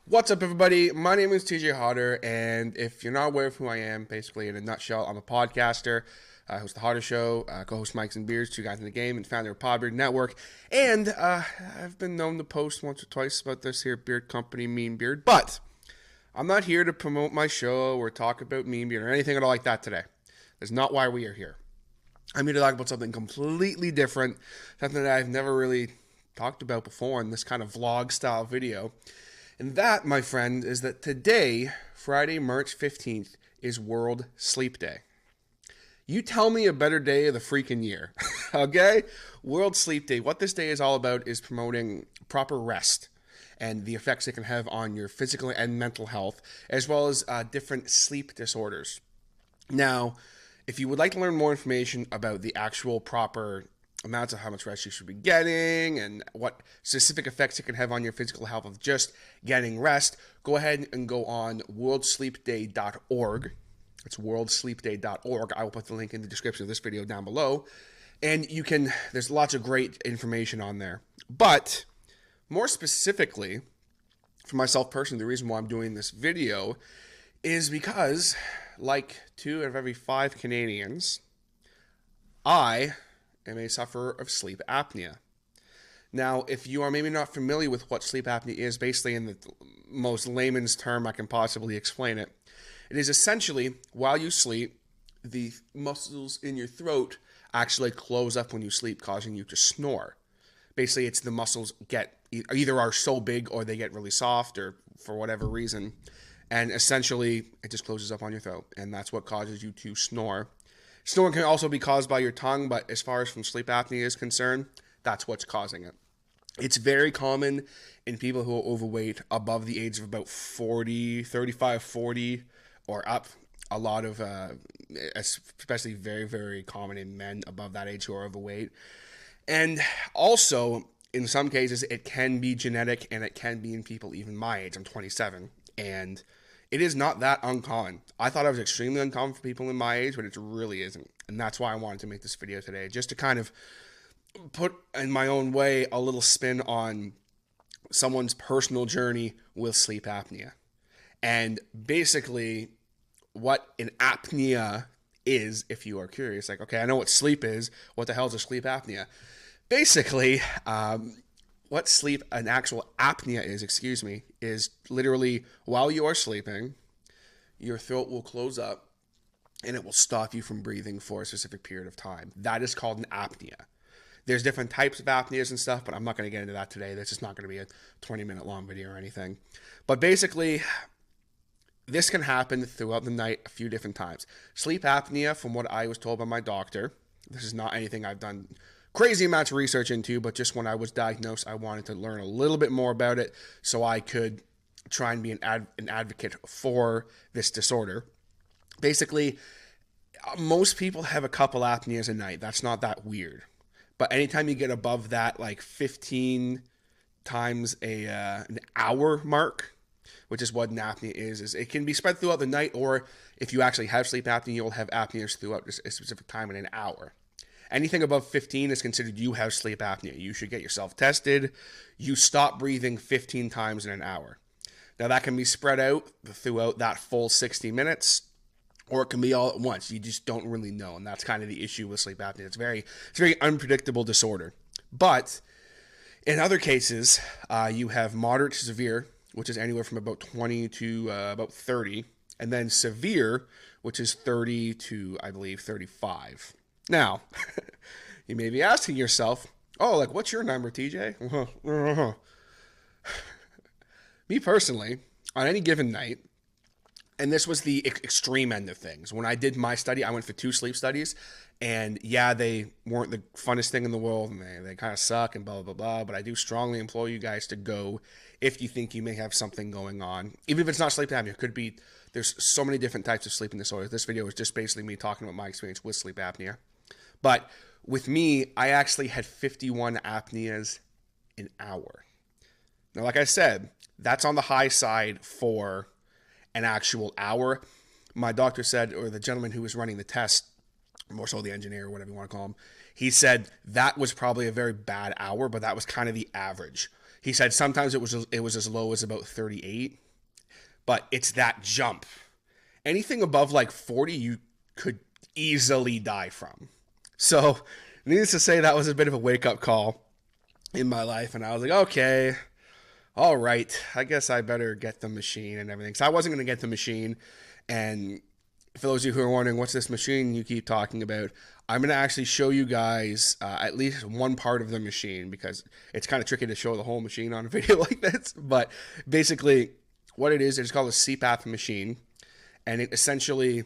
What's up, everybody? My name is TJ Hodder, and if you're not aware of who I am, basically in a nutshell, I'm a podcaster. I host the Hodder Show, co-host Mikes and Beers, two guys in the game, and founder of Podbeard Network. And I've been known to post once or twice about this here beard company, Mean Beard. But I'm not here to promote my show or talk about Mean Beard or anything at all like that today. That's not why we are here. I'm here to talk about something completely different, something that I've never really talked about before in this kind of vlog-style video. And that, my friend, is that today, Friday, March 15th, is World Sleep Day. You tell me a better day of the freaking year, okay? World Sleep Day. What this day is all about is promoting proper rest and the effects it can have on your physical and mental health, as well as different sleep disorders. Now, if you would like to learn more information about the actual proper amounts of how much rest you should be getting and what specific effects it can have on your physical health of just getting rest, go ahead and go on worldsleepday.org. It's worldsleepday.org. I will put the link in the description of this video down below. And there's lots of great information on there. But more specifically, for myself personally, the reason why I'm doing this video is because, like 2 out of every 5 Canadians, I am a sufferer of sleep apnea. Now, if you are maybe not familiar with what sleep apnea is, basically in the most layman's term I can possibly explain it, it is essentially while you sleep, the muscles in your throat actually close up when you sleep, causing you to snore. Basically, it's the muscles either are so big or they get really soft or for whatever reason. And essentially, it just closes up on your throat, and that's what causes you to snore. Snoring can also be caused by your tongue, but as far as from sleep apnea is concerned, that's what's causing it. It's very common in people who are overweight above the age of about 40, 35, 40, or up. A lot of, especially very, very common in men above that age who are overweight. And also, in some cases, it can be genetic, and it can be in people even my age. I'm 27, and it is not that uncommon. I thought it was extremely uncommon for people in my age, but it really isn't. And that's why I wanted to make this video today, just to kind of put, in my own way, a little spin on someone's personal journey with sleep apnea. And basically, what an apnea is, if you are curious. Like, okay, I know what sleep is. What the hell is a sleep apnea? Basically, what an actual apnea is literally while you are sleeping, your throat will close up and it will stop you from breathing for a specific period of time. That is called an apnea. There's different types of apneas and stuff, but I'm not going to get into that today. This is not going to be a 20-minute long video or anything. But basically, this can happen throughout the night a few different times. Sleep apnea, from what I was told by my doctor, this is not anything I've done crazy amounts of research into, but just when I was diagnosed, I wanted to learn a little bit more about it so I could try and be an advocate for this disorder. Basically, most people have a couple apneas a night. That's not that weird. But anytime you get above that, like 15 times an hour mark, which is what an apnea is it can be spread throughout the night, or if you actually have sleep apnea, you'll have apneas throughout a specific time in an hour. Anything above 15 is considered you have sleep apnea. You should get yourself tested. You stop breathing 15 times in an hour. Now, that can be spread out throughout that full 60 minutes, or it can be all at once. You just don't really know, and that's kind of the issue with sleep apnea. It's a very unpredictable disorder. But in other cases, you have moderate to severe, which is anywhere from about 20 to about 30, and then severe, which is 30 to, I believe, 35. Now, you may be asking yourself, oh, like, what's your number, TJ? Me personally, on any given night, and this was the extreme end of things. When I did my study, I went for 2 sleep studies, and yeah, they weren't the funnest thing in the world, and they kind of suck and blah, blah, blah, but I do strongly implore you guys to go if you think you may have something going on. Even if it's not sleep apnea, it could be, there's so many different types of sleeping disorders. This video is just basically me talking about my experience with sleep apnea. But with me, I actually had 51 apneas an hour. Now, like I said, that's on the high side for an actual hour. My doctor said, or the gentleman who was running the test, more so the engineer or whatever you want to call him, he said that was probably a very bad hour, but that was kind of the average. He said sometimes it was as low as about 38, but it's that jump. Anything above like 40, you could easily die from. So, needless to say, that was a bit of a wake-up call in my life, and I was like, okay, all right, I guess I better get the machine and everything. So I wasn't going to get the machine, and for those of you who are wondering, what's this machine you keep talking about, I'm going to actually show you guys at least one part of the machine, because it's kind of tricky to show the whole machine on a video like this. But basically, what it is, it's called a CPAP machine, and it essentially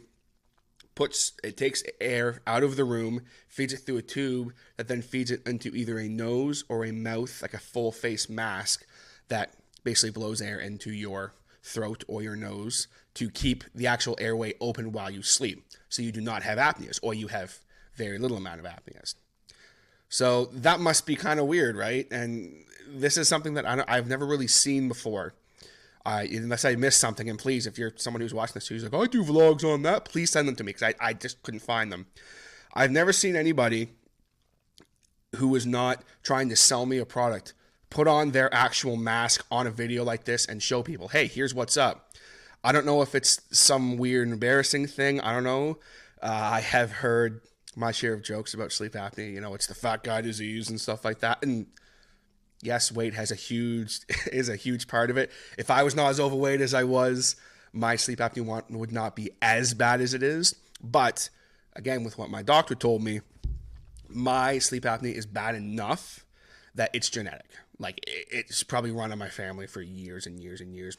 takes air out of the room, feeds it through a tube that then feeds it into either a nose or a mouth, like a full face mask that basically blows air into your throat or your nose to keep the actual airway open while you sleep. So you do not have apneas, or you have very little amount of apneas. So that must be kind of weird, right? And this is something that I've never really seen before. Unless I missed something, and please, if you're someone who's watching this, who's like, I do vlogs on that, please send them to me, because I just couldn't find them. I've never seen anybody who is not trying to sell me a product put on their actual mask on a video like this and show people, hey, here's what's up. I don't know if it's some weird, embarrassing thing. I don't know. I have heard my share of jokes about sleep apnea. You know, it's the fat guy disease and stuff like that. And yes, weight is a huge part of it. If I was not as overweight as I was, my sleep apnea would not be as bad as it is. But again, with what my doctor told me, my sleep apnea is bad enough that it's genetic. Like, it's probably run in my family for years and years and years.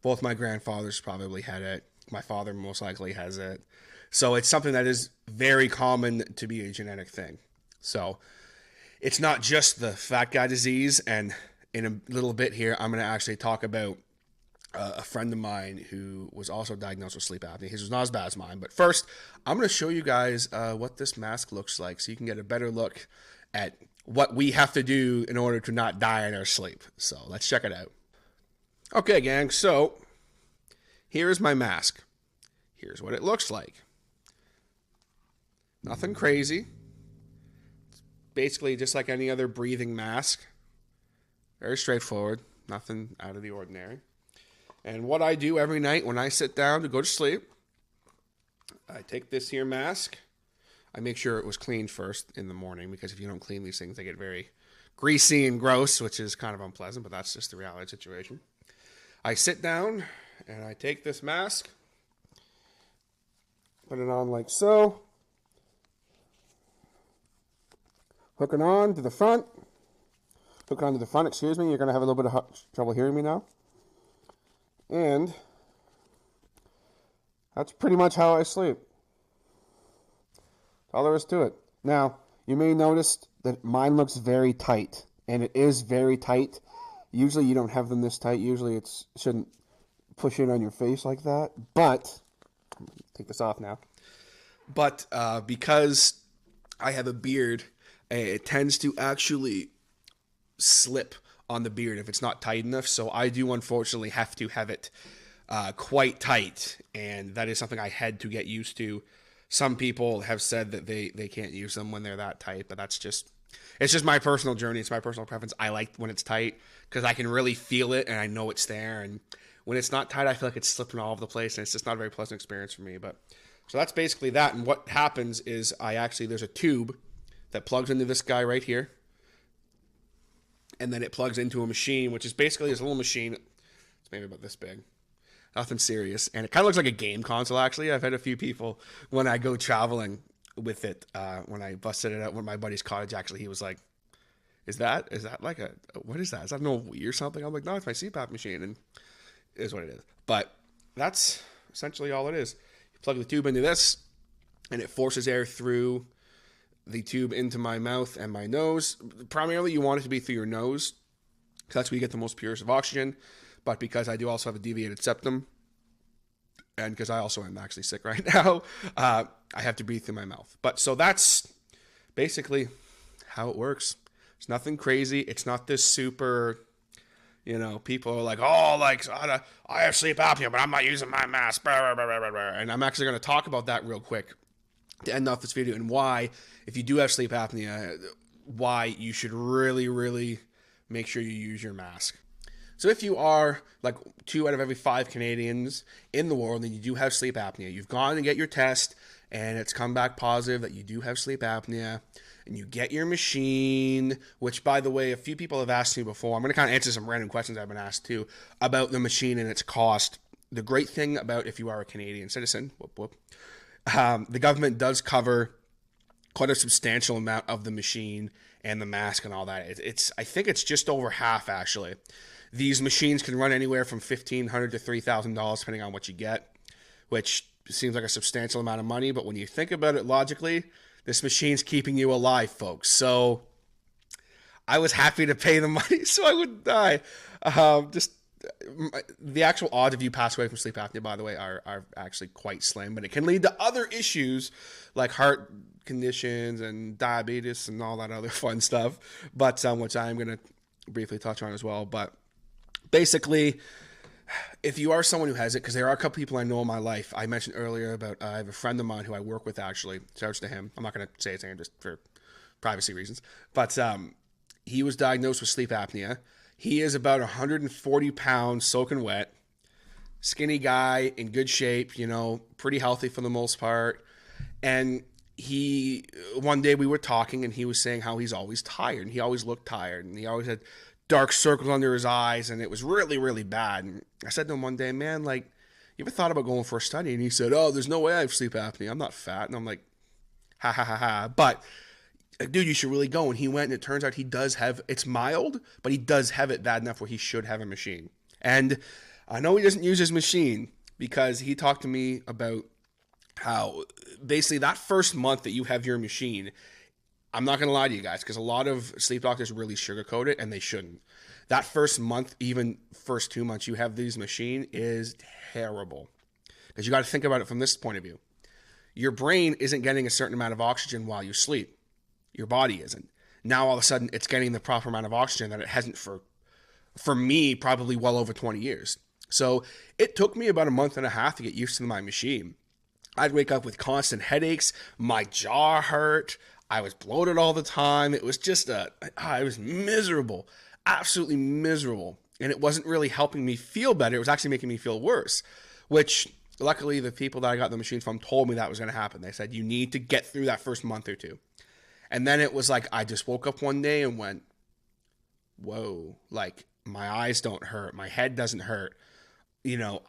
Both my grandfathers probably had it. My father most likely has it. So it's something that is very common to be a genetic thing. So it's not just the fat guy disease. And in a little bit here, I'm going to actually talk about a friend of mine who was also diagnosed with sleep apnea. His was not as bad as mine. But first, I'm going to show you guys what this mask looks like, so you can get a better look at what we have to do in order to not die in our sleep. So let's check it out. Okay, gang, so here is my mask. Here's what it looks like. Nothing crazy. It's basically just like any other breathing mask. Very straightforward. Nothing out of the ordinary. And what I do every night when I sit down to go to sleep, I take this here mask. I make sure it was cleaned first in the morning, because if you don't clean these things, they get very greasy and gross, which is kind of unpleasant, but that's just the reality situation. I sit down and I take this mask, put it on like so, hook it on to the front, excuse me, you're going to have a little bit of trouble hearing me now. And that's pretty much how I sleep. All there is to it. Now, you may notice that mine looks very tight, and it is very tight. Usually you don't have them this tight. Usually it shouldn't push in on your face like that. But, take this off now. But because I have a beard, it tends to actually slip on the beard if it's not tight enough. So I do unfortunately have to have it quite tight, and that is something I had to get used to. Some people have said that they can't use them when they're that tight, but it's just my personal journey. It's my personal preference. I like when it's tight because I can really feel it and I know it's there. And when it's not tight, I feel like it's slipping all over the place, and it's just not a very pleasant experience for me. But so that's basically that. And what happens is there's a tube that plugs into this guy right here, and then it plugs into a machine, which is basically this little machine. It's maybe about this big. Nothing serious. And it kind of looks like a game console, actually. I've had a few people, when I go traveling with it, when I busted it out with my buddy's cottage, actually, he was like, is that like what is that? Is that an old Wii or something? I'm like, no, it's my CPAP machine, and it is what it is. But that's essentially all it is. You plug the tube into this, and it forces air through the tube into my mouth and my nose. Primarily, you want it to be through your nose, because that's where you get the most purest of oxygen. But because I do also have a deviated septum, and because I also am actually sick right now, I have to breathe through my mouth. But so that's basically how it works. It's nothing crazy. It's not this super, people are like, oh, like, I have sleep apnea, but I'm not using my mask. And I'm actually going to talk about that real quick to end off this video, and why, if you do have sleep apnea, why you should really, really make sure you use your mask. So if you are like 2 out of every 5 Canadians in the world and you do have sleep apnea, you've gone to get your test and it's come back positive that you do have sleep apnea, and you get your machine, which, by the way, a few people have asked me before. I'm going to kind of answer some random questions I've been asked too about the machine and its cost. The great thing about if you are a Canadian citizen, the government does cover quite a substantial amount of the machine and the mask and all that. I think it's just over half, actually. These machines can run anywhere from $1,500 to $3,000 depending on what you get, which seems like a substantial amount of money. But when you think about it logically, this machine's keeping you alive, folks. So I was happy to pay the money so I wouldn't die. The actual odds of you pass away from sleep apnea, by the way, are actually quite slim, but it can lead to other issues like heart conditions and diabetes and all that other fun stuff, but which I'm going to briefly touch on as well. But basically, if you are someone who has it, because there are a couple people I know in my life, I mentioned earlier about I have a friend of mine who I work with, actually. Shouts to him. I'm not going to say his name just for privacy reasons, but he was diagnosed with sleep apnea. He is about 140 pounds, soaking wet, skinny guy, in good shape, pretty healthy for the most part. And one day we were talking and he was saying how he's always tired and he always looked tired and he always had dark circles under his eyes and it was really, really bad. And I said to him one day, man, like, you ever thought about going for a study? And he said, oh, there's no way I have sleep apnea. I'm not fat. And I'm like, ha, ha, ha, ha. But dude, you should really go. And he went, and it turns out he does have, it's mild, but he does have it bad enough where he should have a machine. And I know he doesn't use his machine because he talked to me about how basically that first month that you have your machine, I'm not going to lie to you guys, because a lot of sleep doctors really sugarcoat it, and they shouldn't. That first month, even first 2 months you have this machine is terrible. Because you got to think about it from this point of view. Your brain isn't getting a certain amount of oxygen while you sleep. Your body isn't. Now all of a sudden it's getting the proper amount of oxygen that it hasn't for me probably well over 20 years. So it took me about a month and a half to get used to my machine. I'd wake up with constant headaches. My jaw hurt. I was bloated all the time. It was just it was miserable, absolutely miserable. And it wasn't really helping me feel better. It was actually making me feel worse, which luckily the people that I got the machine from told me that was going to happen. They said, you need to get through that first month or two. And then it was like, I just woke up one day and went, whoa, like my eyes don't hurt. My head doesn't hurt.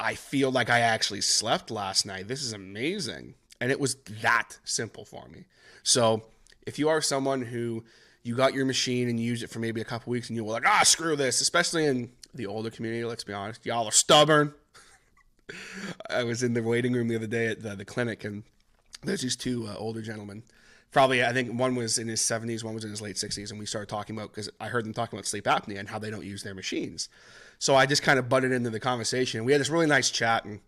I feel like I actually slept last night. This is amazing. And it was that simple for me. So if you are someone who you got your machine and you use it for maybe a couple weeks and you were like, screw this, especially in the older community, let's be honest, y'all are stubborn. I was in the waiting room the other day at the clinic, and there's these two older gentlemen. Probably, I think one was in his 70s, one was in his late 60s, and we started talking about, because I heard them talking about sleep apnea and how they don't use their machines. So I just kind of butted into the conversation, and we had this really nice chat, and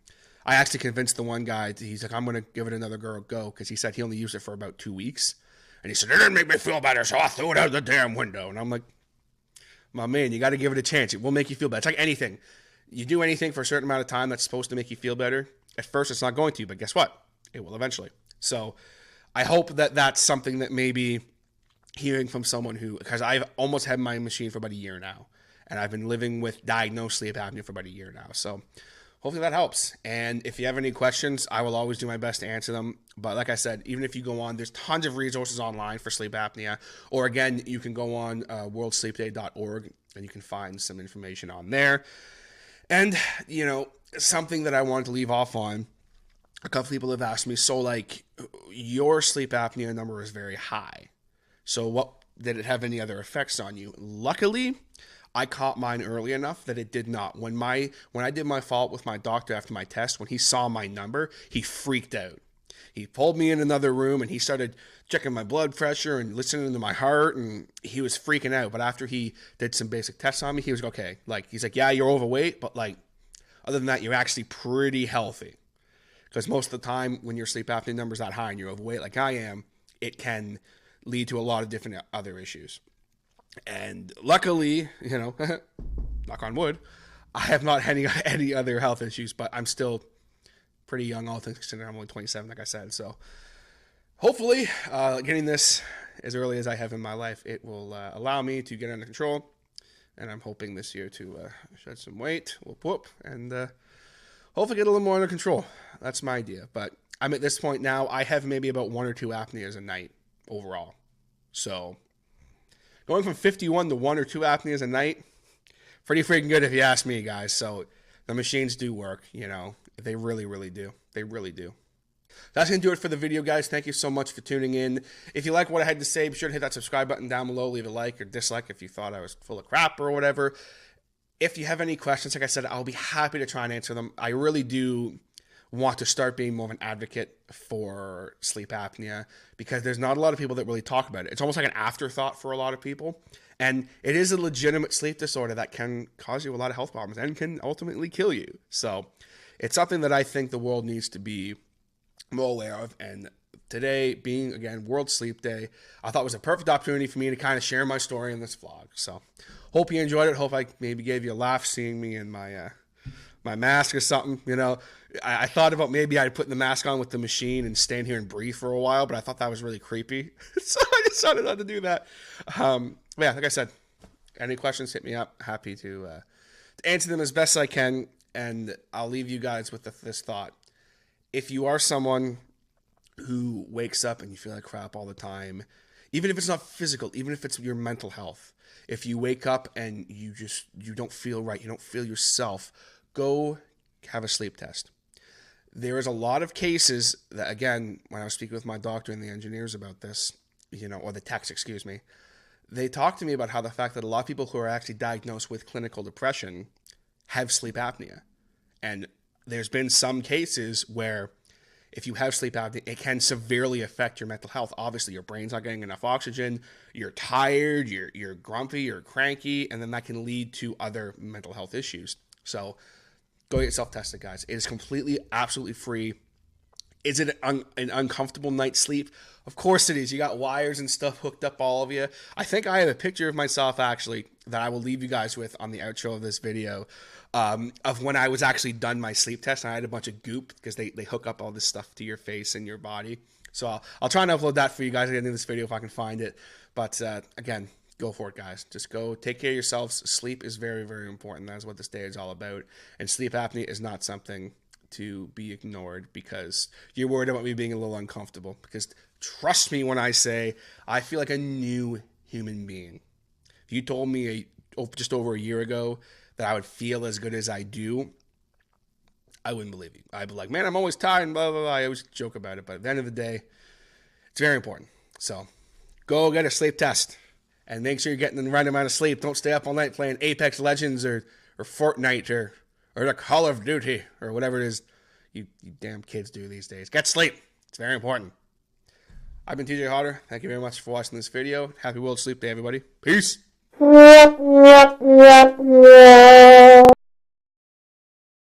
I actually convinced the one guy, he's like, I'm going to give it another go, because he said he only used it for about 2 weeks. And he said, it didn't make me feel better, so I threw it out the damn window. And I'm like, my man, you got to give it a chance. It will make you feel better. It's like anything. You do anything for a certain amount of time that's supposed to make you feel better. At first, it's not going to, but guess what? It will eventually. So I hope that that's something that maybe hearing from someone who, because I've almost had my machine for about a year now, and I've been living with diagnosed sleep apnea for about a year now. So hopefully that helps. And if you have any questions, I will always do my best to answer them. But like I said, even if you go on, there's tons of resources online for sleep apnea. Or again, you can go on worldsleepday.org and you can find some information on there. And, something that I wanted to leave off on, a couple people have asked me, so like your sleep apnea number is very high. So what, did it have any other effects on you? Luckily, I caught mine early enough that it did not. When I did my follow-up with my doctor after my test, when he saw my number, he freaked out. He pulled me in another room and he started checking my blood pressure and listening to my heart, and he was freaking out. But after he did some basic tests on me, he was okay. Like, he's like, yeah, you're overweight, but like, other than that, you're actually pretty healthy. Because most of the time when your sleep apnea number's that high and you're overweight like I am, it can lead to a lot of different other issues. And luckily, knock on wood, I have not had any other health issues, but I'm still pretty young, all things considered. I'm only 27, like I said. So hopefully getting this as early as I have in my life, it will allow me to get under control and I'm hoping this year to shed some weight, whoop whoop, and hopefully get a little more under control. That's my idea. But I'm at this point now, I have maybe about 1 or 2 apneas a night overall. So going from 51 to 1 or 2 apneas a night, pretty freaking good if you ask me, guys. So the machines do work, you know. They really, really do. They really do. That's going to do it for the video, guys. Thank you so much for tuning in. If you like what I had to say, be sure to hit that subscribe button down below. Leave a like or dislike if you thought I was full of crap or whatever. If you have any questions, like I said, I'll be happy to try and answer them. I really do want to start being more of an advocate for sleep apnea because there's not a lot of people that really talk about it. It's almost like an afterthought for a lot of people. And it is a legitimate sleep disorder that can cause you a lot of health problems and can ultimately kill you. So it's something that I think the world needs to be more aware of. And today, being, again, World Sleep Day, I thought was a perfect opportunity for me to kind of share my story in this vlog. So hope you enjoyed it. Hope I maybe gave you a laugh seeing me in my my mask or something. You know, I thought about maybe I'd put the mask on with the machine and stand here and breathe for a while, but I thought that was really creepy. So I decided not to do that. Yeah, like I said, any questions, hit me up. Happy to answer them as best I can. And I'll leave you guys with this thought. If you are someone who wakes up and you feel like crap all the time, even if it's not physical, even if it's your mental health, if you wake up and you don't feel right, you don't feel yourself, go have a sleep test. There is a lot of cases that, again, when I was speaking with my doctor and the engineers about this, you know, or the techs, excuse me, they talked to me about how the fact that a lot of people who are actually diagnosed with clinical depression have sleep apnea. And there's been some cases where if you have sleep apnea, it can severely affect your mental health. Obviously, your brain's not getting enough oxygen, you're tired, you're grumpy, you're cranky, and then that can lead to other mental health issues. So go get yourself tested, guys. It is completely, absolutely free. Is it an uncomfortable night's sleep? Of course it is. You got wires and stuff hooked up all of you. I think I have a picture of myself, actually, that I will leave you guys with on the outro of this video of when I was actually done my sleep test. And I had a bunch of goop because they hook up all this stuff to your face and your body. So I'll try and upload that for you guys at the end of this video if I can find it. But again, go for it, guys. Just go take care of yourselves. Sleep is very, very important. That's what this day is all about. And sleep apnea is not something to be ignored because you're worried about me being a little uncomfortable. Because trust me when I say I feel like a new human being. If you told me just over a year ago that I would feel as good as I do, I wouldn't believe you. I'd be like, man, I'm always tired and blah, blah, blah. I always joke about it. But at the end of the day, it's very important. So go get a sleep test and make sure you're getting the right amount of sleep. Don't stay up all night playing Apex Legends or Fortnite or the Call of Duty or whatever it is you damn kids do these days. Get sleep. It's very important. I've been TJ Hodder. Thank you very much for watching this video. Happy World Sleep Day, everybody. Peace.